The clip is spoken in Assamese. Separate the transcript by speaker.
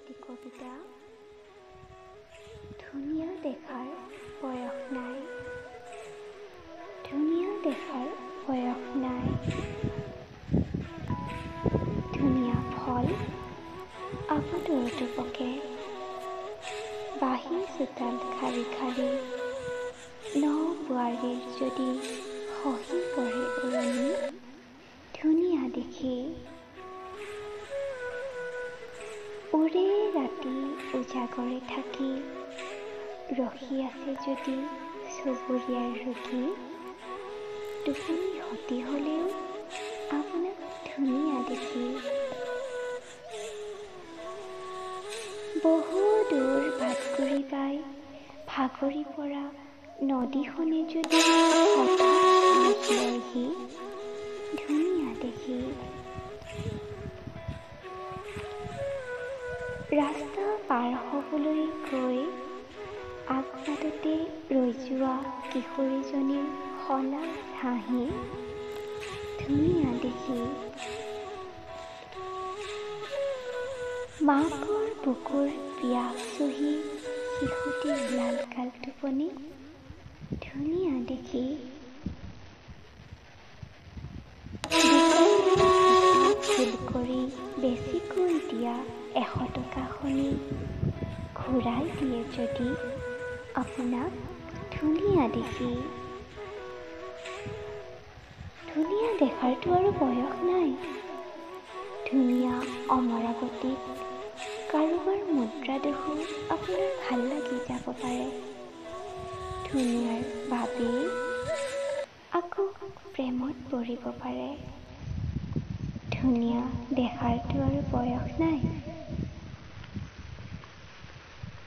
Speaker 1: এটি কবিতা। ধুনীয়া দেখাৰ বয়স নাই, ধুনীয়া দেখাৰ বয়স নাই, ধুনীয়া ফল আবতৰতো পকে, বাঁহী চোতাল খাৰী খাৰী, ন বোৱাৰীৰ যদি খহি পৰে উৰণি, ধুনীয়া দেখি। উৰে ৰাতি উজাগৰে থাকি, ৰখি আছে যদি চুবুৰীয়াৰ ৰোগী, টোপনি ক্ষতি হ'লেও আপোনাক ধুনীয়া দেখি। বহু দূৰ বাটকুৰি বাই ভাগৰি পৰা নদীখনে যদি হঠাৎ ভাহি আহি, ধুনীয়া দেখি। ৰাস্তা পাৰ হ'বলৈ গৈ আগবাটতে ৰৈ যোৱা কিশোৰীজনীৰ সলাল হাঁহি, ধুনীয়া দেখি। মাকৰ বুকুৰ পিয়াহ চুহি শিশুটিৰ লাল কাল টোপনি, ধুনীয়া দেখি। ভুল কৰি বেছিকৈ দিয়া 100 টকা খনি ঘূৰাই দিয়ে যদি আপোনাক ধুনীয়া দেখি। ধুনীয়া দেখাৰতো আৰু বয়স নাই, ধুনীয়া অমৰাৱতীত কাৰোবাৰ মুদ্ৰা দেখো আপোনাৰ ভাল লাগি যাব পাৰে, ধুনীয়াৰ বাবেই আকৌ প্ৰেমত পৰিব পাৰে। ধুনীয়া দেখাৰতো আৰু বয়স নাই।